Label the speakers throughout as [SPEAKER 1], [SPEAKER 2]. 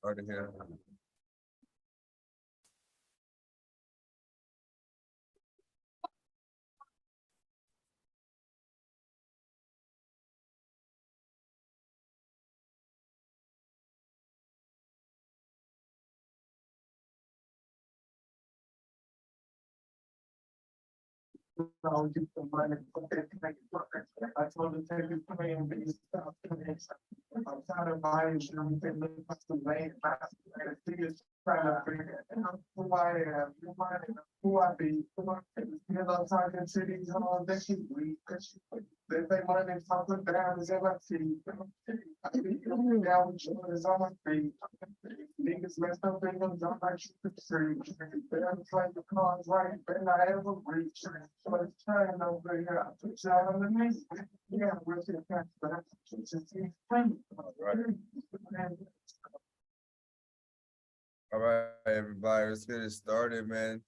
[SPEAKER 1] Started here. All right, everybody, let's get it started, man.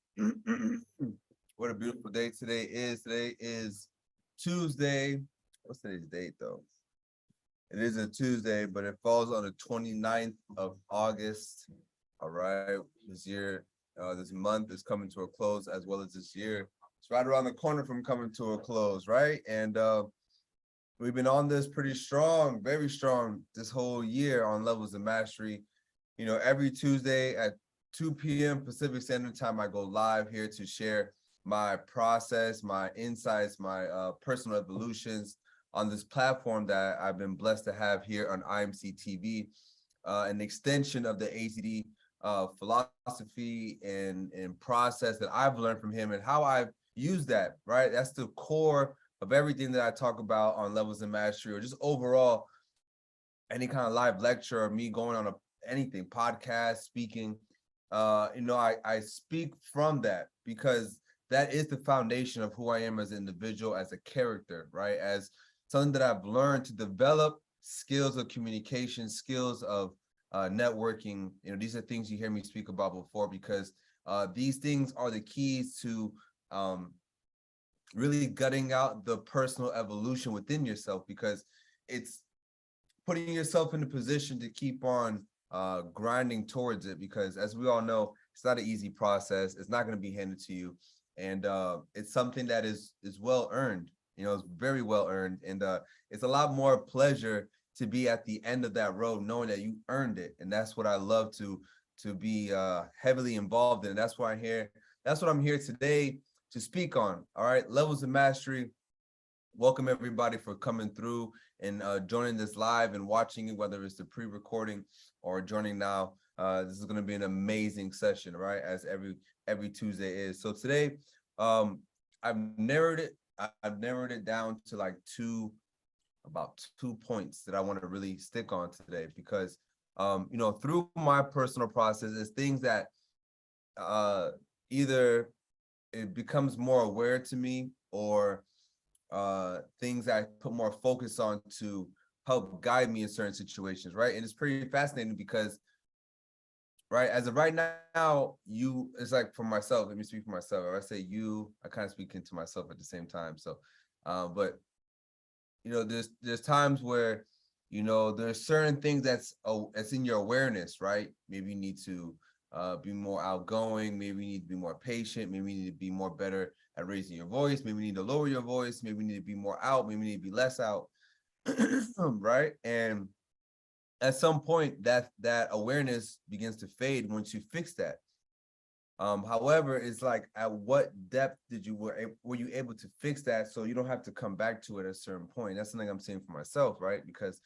[SPEAKER 1] What a beautiful day today is. Today is Tuesday. What's today's date, though? It is a Tuesday, but it falls on the 29th of August. All right, this year, this month is coming to a close, as well as this year. It's right around the corner from coming to a close, right? And we've been on this pretty strong, very strong this whole year on Levels of Mastery. You know, every Tuesday at 2 p.m. Pacific Standard Time, I go live here to share my process, my insights, my personal evolutions on this platform that I've been blessed to have here on IMC TV, an extension of the ACD philosophy and process that I've learned from him and how I've used that, right? That's the core of everything that I talk about on Levels of Mastery, or just overall any kind of live lecture or me going on anything, podcast, speaking. You know, I speak from that because that is the foundation of who I am as an individual, as a character, right? As something that I've learned to develop skills of communication, skills of networking. You know, these are things you hear me speak about before, because these things are the keys to really gutting out the personal evolution within yourself, because it's putting yourself in a position to keep on grinding towards it, because as we all know, it's not an easy process. It's not going to be handed to you, and it's something that is well earned. You know, it's very well earned, and it's a lot more pleasure to be at the end of that road, knowing that you earned it. And that's what I love to be heavily involved in. That's why I'm here. That's what I'm here today to speak on. All right, Levels of Mastery. Welcome everybody for coming through and joining this live and watching it, whether it's the pre-recording or joining now. This is going to be an amazing session, right? As every Tuesday is. So today, I've narrowed it down to like about two points that I want to really stick on today, because you know, through my personal process, is things that either it becomes more aware to me, or things I put more focus on to help guide me in certain situations, right? And it's pretty fascinating because, right, as of right now, it's like for myself, let me speak for myself. If I say you, I kind of speak into myself at the same time. So, but there's times where, there's certain things that's in your awareness, right? Maybe you need to be more outgoing. Maybe you need to be more patient. Maybe you need to be more better at raising your voice. Maybe you need to lower your voice. Maybe you need to be more out. Maybe you need to be less out, right? And at some point, that awareness begins to fade once you fix that. However, it's like, at what depth were you able to fix that so you don't have to come back to it at a certain point? That's something I'm saying for myself, right? Because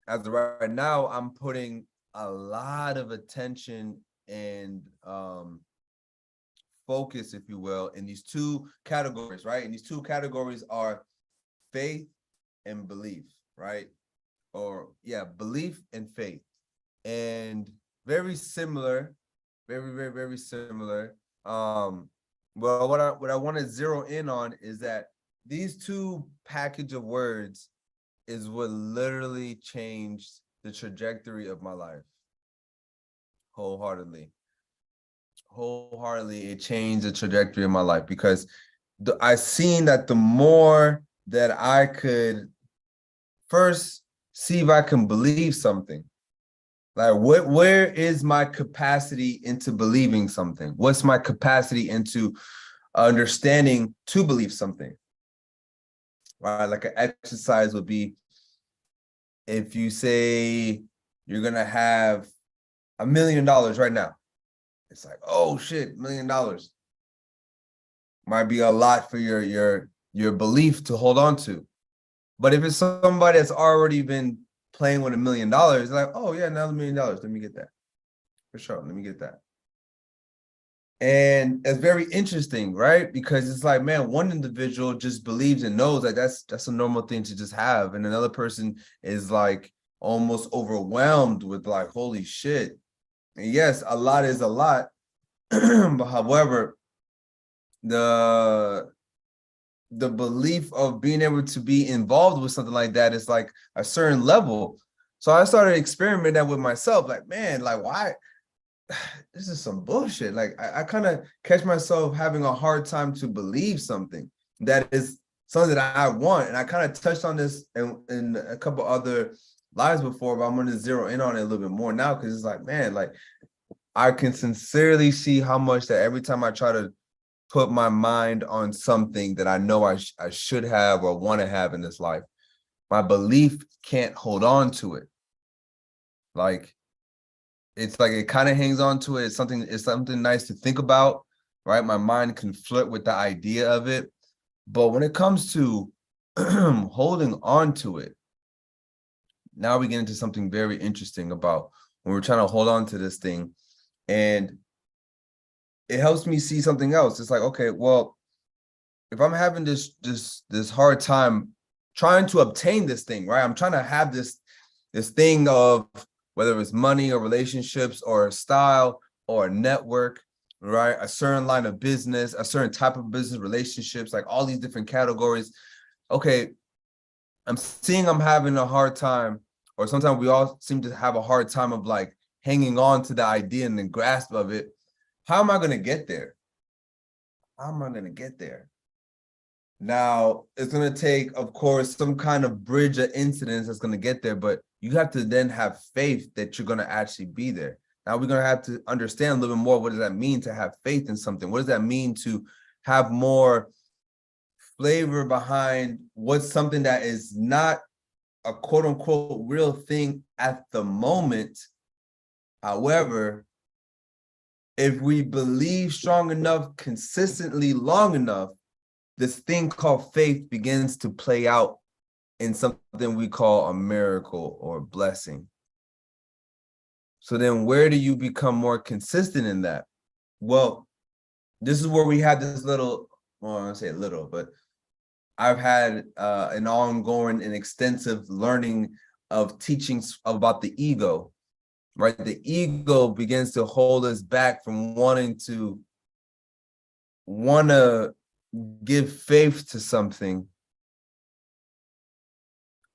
[SPEAKER 1] as of right now, I'm putting a lot of attention and focus, if you will, in these two categories, right? And these two categories are faith and belief, right? Or belief and faith. And very similar, very, very, very similar. Well, what I want to zero in on is that these two package of words is what literally changed the trajectory of my life. Wholeheartedly, it changed the trajectory of my life, because I seen that the more that I could first see if I can believe something, like where is my capacity into believing something? What's my capacity into understanding to believe something? Right, like an exercise would be, if you say you're gonna have $1 million right now, it's like, oh shit, $1 million might be a lot for your belief to hold on to. But if it's somebody that's already been playing with $1 million, like, oh yeah, another $1 million, let me get that. For sure, let me get that. And it's very interesting, right? Because it's like, man, one individual just believes and knows that that's a normal thing to just have. And another person is like almost overwhelmed with like, holy shit. And yes, a lot is a lot. But however, the belief of being able to be involved with something like that is like a certain level. So I started experimenting that with myself, like, man, like, why? This is some bullshit. Like, I kind of catch myself having a hard time to believe something that is something that I want. And I kind of touched on this in a couple other lives before, but I'm going to zero in on it a little bit more now, because it's like, man, like, I can sincerely see how much that every time I try to put my mind on something that I know I should have or want to have in this life, my belief can't hold on to it. Like, it's like it kind of hangs on to it. It's something nice to think about, right? My mind can flirt with the idea of it. But when it comes to holding on to it, now we get into something very interesting about when we're trying to hold on to this thing. And it helps me see something else. It's like, okay, well, if I'm having this hard time trying to obtain this thing, right? I'm trying to have this thing of, whether it's money or relationships or a style or a network, right? A certain line of business, a certain type of business, relationships, like all these different categories. Okay, I'm seeing I'm having a hard time, or sometimes we all seem to have a hard time of like hanging on to the idea and the grasp of it. How am I going to get there? How am I going to get there? Now, it's going to take, of course, some kind of bridge of incidents that's going to get there, but you have to then have faith that you're going to actually be there. Now, we're going to have to understand a little bit more. What does that mean to have faith in something? What does that mean to have more flavor behind what's something that is not a quote unquote real thing at the moment? However, if we believe strong enough, consistently long enough, this thing called faith begins to play out in something we call a miracle or blessing. So then where do you become more consistent in that? Well, this is where we had this little, well, I don't say little, but I've had an ongoing and extensive learning of teachings about the ego, right? The ego begins to hold us back from wanting to want to give faith to something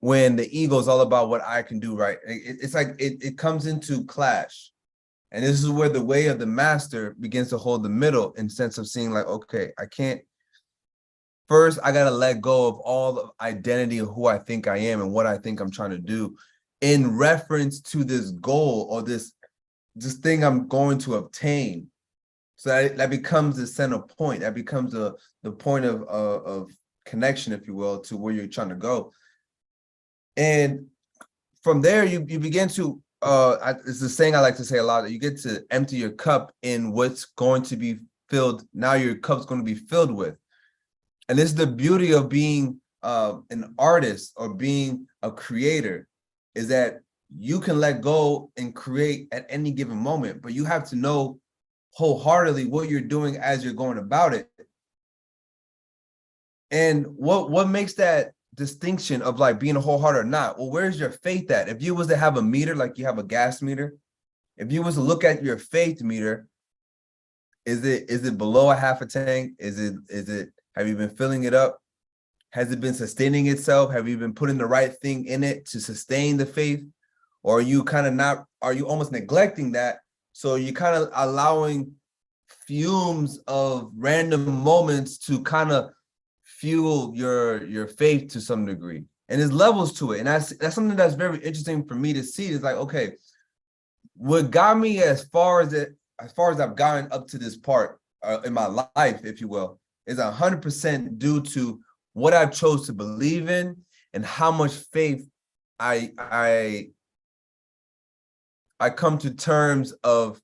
[SPEAKER 1] when the ego is all about what I can do, right? It's like it comes into clash. And this is where the way of the master begins to hold the middle in sense of seeing like, okay, I can't, first, I got to let go of all the identity of who I think I am and what I think I'm trying to do in reference to this goal or this thing I'm going to obtain. So that becomes the center point. That becomes the point of connection, if you will, to where you're trying to go. And from there, you begin to, it's the saying I like to say a lot, that you get to empty your cup in what's going to be filled. Now your cup's going to be filled with. And this is the beauty of being an artist or being a creator, is that you can let go and create at any given moment, but you have to know wholeheartedly what you're doing as you're going about it. And what makes that distinction of like being a wholehearted or not? Well, where's your faith at? If you was to have a meter, like you have a gas meter, if you was to look at your faith meter, is it below a half a tank? Is it have you been filling it up? Has it been sustaining itself? Have you been putting the right thing in it to sustain the faith? Or are you kind of not, are you almost neglecting that? So you're kind of allowing fumes of random moments to kind of fuel your faith to some degree. And there's levels to it. And that's something that's very interesting for me to see. Is like, okay, what got me as far as I've gotten up to this part in my life, if you will, is 100% due to what I chose to believe in and how much faith I come to terms of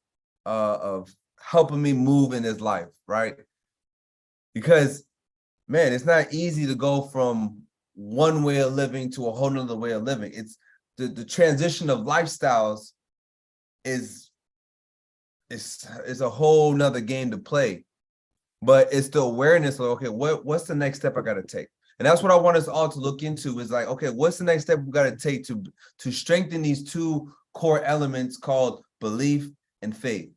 [SPEAKER 1] helping me move in this life, right? Because, man, it's not easy to go from one way of living to a whole nother way of living. It's the transition of lifestyles is a whole nother game to play. But it's the awareness of, okay, what's the next step I got to take? And that's what I want us all to look into, is like, okay, what's the next step we got to take to strengthen these two core elements called belief and faith?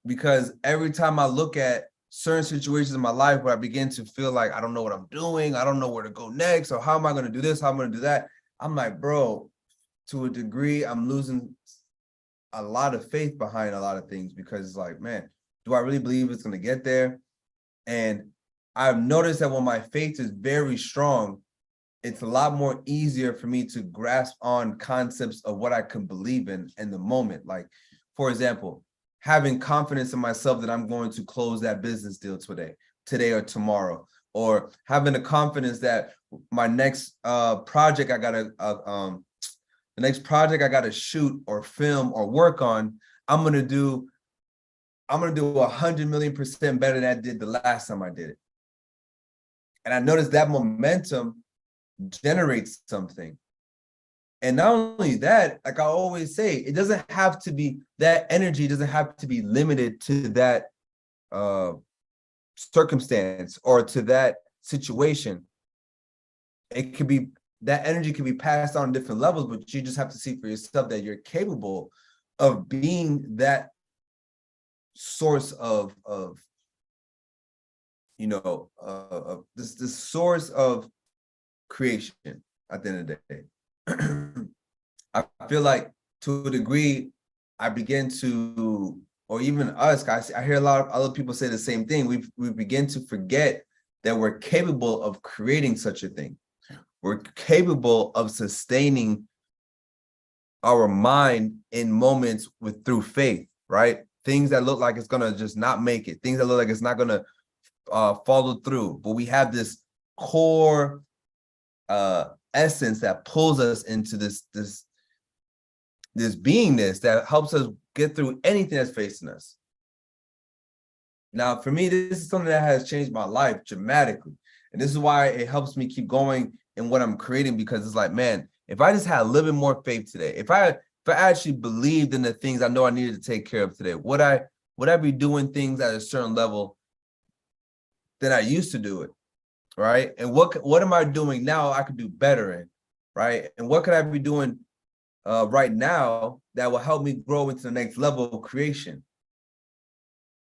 [SPEAKER 1] Because every time I look at certain situations in my life where I begin to feel like I don't know what I'm doing, I don't know where to go next, or how am I going to do this, how am I going to do that? I'm like, bro, to a degree, I'm losing a lot of faith behind a lot of things, because it's like, man, do I really believe it's going to get there? And I've noticed that when my faith is very strong, it's a lot more easier for me to grasp on concepts of what I can believe in the moment. Like, for example, having confidence in myself that I'm going to close that business deal today or tomorrow, or having the confidence that my next project I gotta shoot or film or work on, I'm gonna do 100 million% better than I did the last time I did it. And I noticed that momentum generates something. And not only that, like I always say, it doesn't have to be, that energy doesn't have to be limited to that circumstance or to that situation. It could be, that energy can be passed on different levels, but you just have to see for yourself that you're capable of being that source of this source of creation at the end of the day. I feel like, to a degree, I begin to, or even us guys, I hear a lot of other people say the same thing. We begin to forget that we're capable of creating such a thing. We're capable of sustaining our mind in moments through faith, right? Things that look like it's gonna just not make it, things that look like it's not gonna follow through, but we have this core essence that pulls us into this beingness that helps us get through anything that's facing us. Now, for me, this is something that has changed my life dramatically. And this is why it helps me keep going in what I'm creating, because it's like, man, if I just had a little bit more faith today, if I actually believed in the things I know I needed to take care of today, would I be doing things at a certain level than I used to do it, right? And what am I doing now I could do better in, right? And what could I be doing right now that will help me grow into the next level of creation?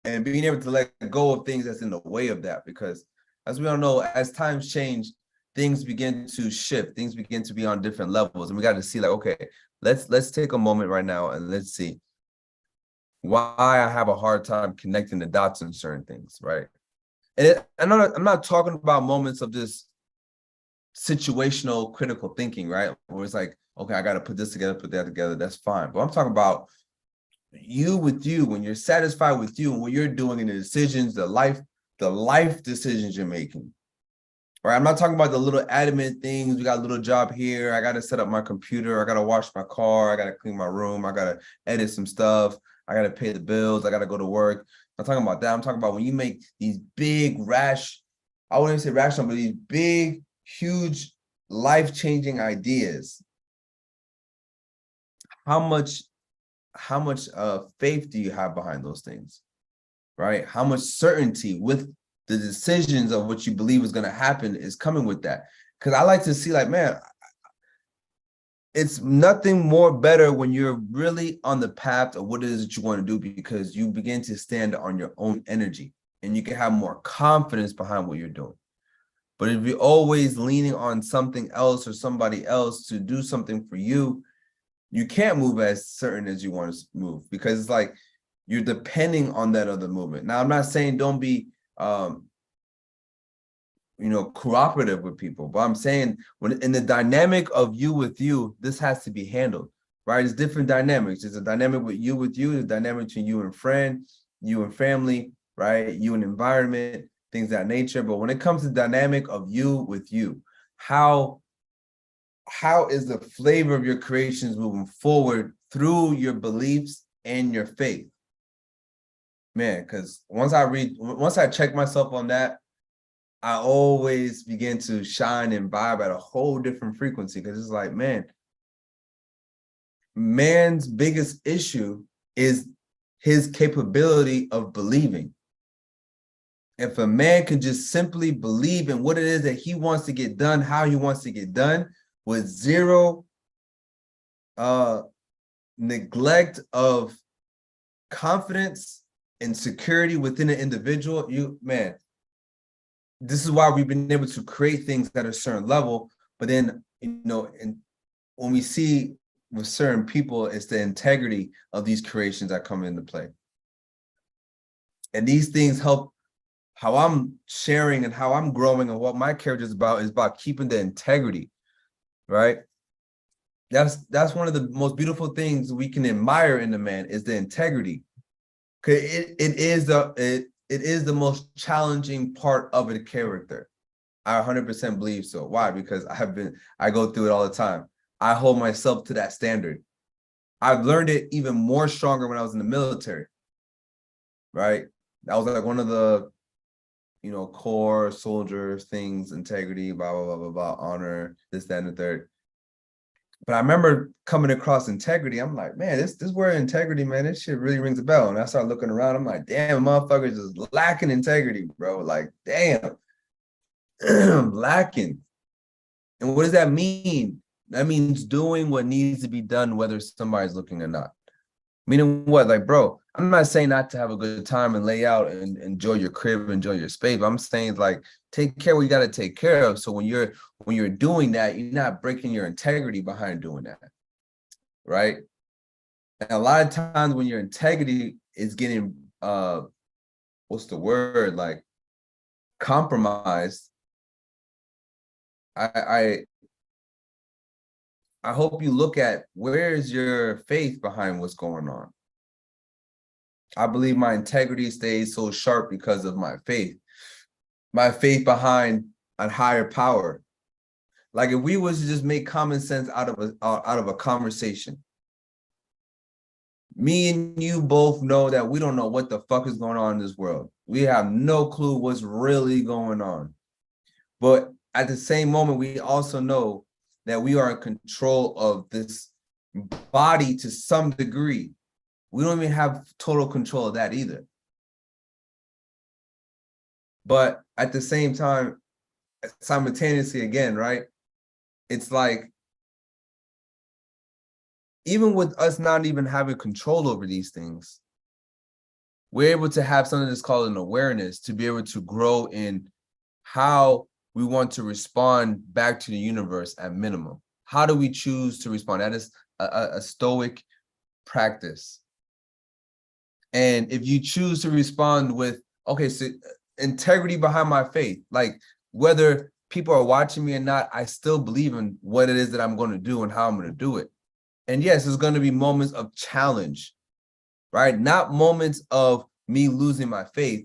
[SPEAKER 1] and being able to let go of things that's in the way of that. Because as we all know, as times change, things begin to shift, things begin to be on different levels. And we got to see like, okay, let's take a moment right now and let's see why I have a hard time connecting the dots in certain things, right? And I'm not talking about moments of this situational critical thinking, right? Where it's like, okay, I got to put this together, put that together. That's fine. But I'm talking about you with you, when you're satisfied with you and what you're doing and the decisions, the life decisions you're making. Right. I'm not talking about the little adamant things. We got a little job here. I got to set up my computer. I got to wash my car. I got to clean my room. I got to edit some stuff. I got to pay the bills. I got to go to work. I'm talking about that. I'm talking about when you make these big I wouldn't even say rational, but these big, huge, life-changing ideas. How much faith do you have behind those things? Right? How much certainty with the decisions of what you believe is going to happen is coming with that? Because I like to see like, man, it's nothing more better when you're really on the path of what it is that you want to do, because you begin to stand on your own energy and you can have more confidence behind what you're doing. But if you're always leaning on something else or somebody else to do something for you, you can't move as certain as you want to move, because it's like you're depending on that other movement. Now, I'm not saying don't be cooperative with people, but I'm saying when in the dynamic of you with you, this has to be handled, right? It's different dynamics. There's a dynamic with you, there's a dynamic between you and friend, you and family, right? You and environment, things of that nature. But when it comes to the dynamic of you with you, how is the flavor of your creations moving forward through your beliefs and your faith? Man, because once I check myself on that, I always begin to shine and vibe at a whole different frequency, because it's like, man's biggest issue is his capability of believing. If a man can just simply believe in what it is that he wants to get done, how he wants to get done, with zero neglect of confidence and security within an individual, this is why we've been able to create things at a certain level. But then, and when we see with certain people, it's the integrity of these creations that come into play. And these things help how I'm sharing and how I'm growing, and what my character is about keeping the integrity, right? That's one of the most beautiful things we can admire in the man, is the integrity. Because it is the most challenging part of a character. I 100% believe so. Why? Because I go through it all the time. I hold myself to that standard. I've learned it even more stronger when I was in the military, right? That was like one of the, core soldiers things, integrity, blah, blah, blah, blah, blah, honor, this, that, and the third. But I remember coming across integrity. I'm like, man, this word integrity, man, this shit really rings a bell. And I started looking around. I'm like, damn, motherfuckers is lacking integrity, bro. Like, damn, lacking. And what does that mean? That means doing what needs to be done, whether somebody's looking or not. Meaning what? Like, bro, I'm not saying not to have a good time and lay out and enjoy your crib, enjoy your space. But I'm saying, like, take care of what you got to take care of. So when you're doing that, you're not breaking your integrity behind doing that, right? And a lot of times when your integrity is getting what's the word, like, compromised, I hope you look at, where's your faith behind what's going on. I believe my integrity stays so sharp because of my faith behind a higher power. Like, if we was to just make common sense out of a conversation, me and you both know that we don't know what the fuck is going on in this world. We have no clue what's really going on. But at the same moment, we also know that we are in control of this body to some degree. We don't even have total control of that either. But at the same time, simultaneously, again, right? It's like, even with us not even having control over these things, we're able to have something that's called an awareness to be able to grow in how we want to respond back to the universe at minimum. How do we choose to respond? That is a stoic practice. And if you choose to respond with, okay, so integrity behind my faith, like whether people are watching me or not, I still believe in what it is that I'm going to do and how I'm going to do it. And yes, there's going to be moments of challenge, right? Not moments of me losing my faith.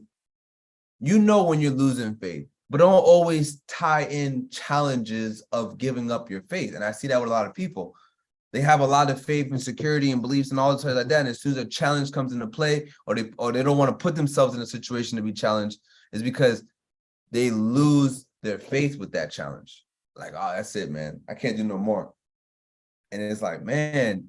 [SPEAKER 1] You know when you're losing faith, but don't always tie in challenges of giving up your faith. And I see that with a lot of people. They have a lot of faith and security and beliefs and all the stuff like that. And as soon as a challenge comes into play, or they don't want to put themselves in a situation to be challenged, is because they lose their faith with that challenge. Like, oh, that's it, man. I can't do no more. And it's like, man,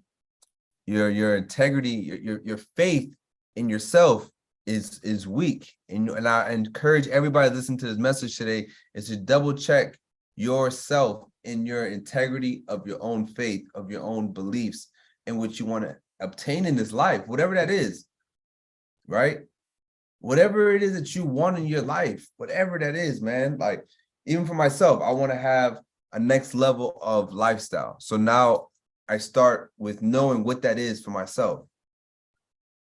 [SPEAKER 1] your integrity, your faith in yourself is weak. And I encourage everybody to listen to this message today is to double check yourself in your integrity of your own faith, of your own beliefs, and what you want to obtain in this life, whatever that is, right? Whatever it is that you want in your life, whatever that is, man. Like, even for myself, I want to have a next level of lifestyle. So now I start with knowing what that is for myself.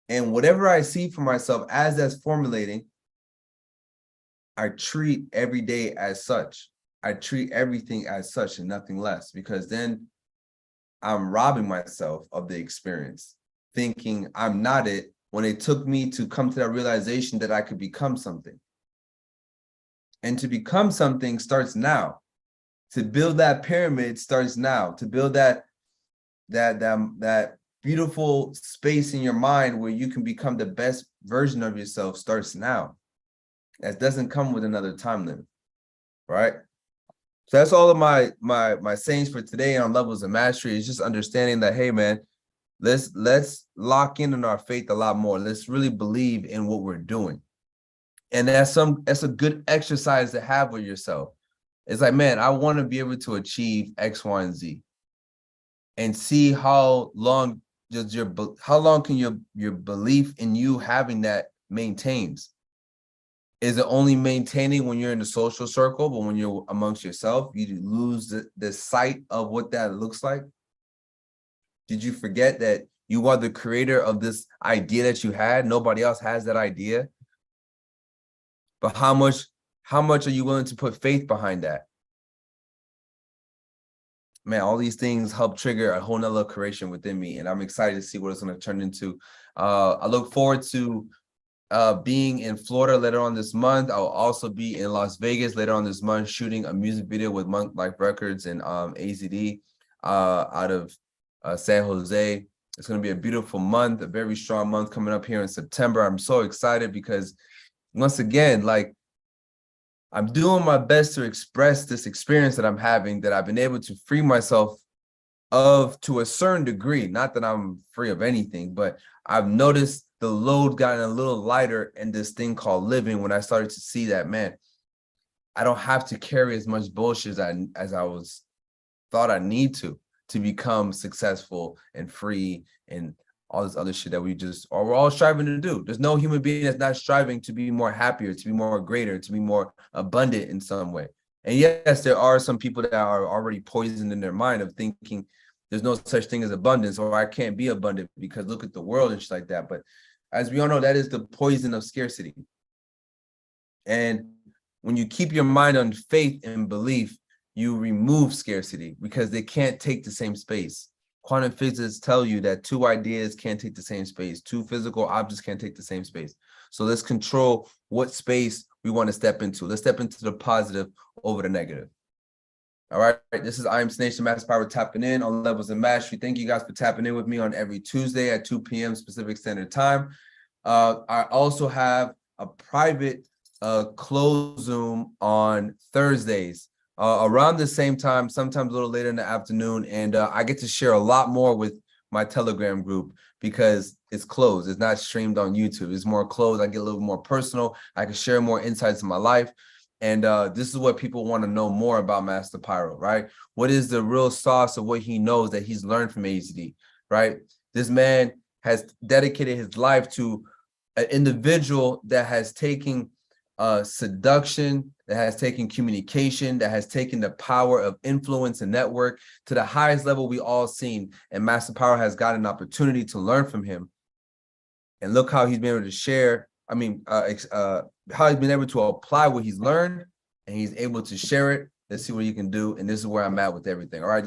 [SPEAKER 1] And whatever I see for myself as that's formulating, I treat every day as such. I treat everything as such and nothing less, because then I'm robbing myself of the experience, thinking I'm not it, when it took me to come to that realization that I could become something. And to become something starts now. To build that pyramid starts now. To build that beautiful space in your mind where you can become the best version of yourself starts now. That doesn't come with another time limit, right? So that's all of my sayings for today on Levels of Mastery. Is just understanding that, hey, man, let's lock in on our faith a lot more. Let's really believe in what we're doing. And that's a good exercise to have with yourself. It's like, man, I want to be able to achieve X, Y, and Z, and see how long can your belief in you having that maintains. Is it only maintaining when you're in the social circle, but when you're amongst yourself, you lose the sight of what that looks like? Did you forget that you are the creator of this idea that you had? Nobody else has that idea. But how much are you willing to put faith behind that? Man, all these things help trigger a whole nother creation within me, and I'm excited to see what it's going to turn into. I look forward to being in Florida later on this month. I'll also be in Las Vegas later on this month, shooting a music video with Monk Life Records and AZD out of San Jose. It's going to be a beautiful month, a very strong month coming up here in September. I'm so excited because, once again, like, I'm doing my best to express this experience that I'm having, that I've been able to free myself of to a certain degree. Not that I'm free of anything, but I've noticed the load gotten a little lighter in this thing called living, when I started to see that, man, I don't have to carry as much bullshit as I thought I need to become successful and free and all this other shit that we're all striving to do. There's no human being that's not striving to be more happier, to be more greater, to be more abundant in some way. And yes, there are some people that are already poisoned in their mind of thinking there's no such thing as abundance, or I can't be abundant because look at the world and shit like that. But as we all know, that is the poison of scarcity. And when you keep your mind on faith and belief, you remove scarcity because they can't take the same space. Quantum physics tell you that two ideas can't take the same space. Two physical objects can't take the same space. So let's control what space we want to step into. Let's step into the positive over the negative. All right, this is I Am Nation Master Power tapping in on Levels of Mastery. Thank you guys for tapping in with me on every Tuesday at 2 p.m. Pacific Standard Time. I also have a private closed Zoom on Thursdays around the same time, sometimes a little later in the afternoon. And I get to share a lot more with my Telegram group because it's closed. It's not streamed on YouTube. It's more closed. I get a little more personal. I can share more insights in my life. And this is what people want to know more about Master Pyro, right? What is the real sauce of what he knows that he's learned from AZD, right? This man has dedicated his life to an individual that has taken seduction, that has taken communication, that has taken the power of influence and network to the highest level we all seen. And Master Power has got an opportunity to learn from him. And look how he's been able to share. I mean, how he's been able to apply what he's learned, and he's able to share it. Let's see what he can do. And this is where I'm at with everything. All right.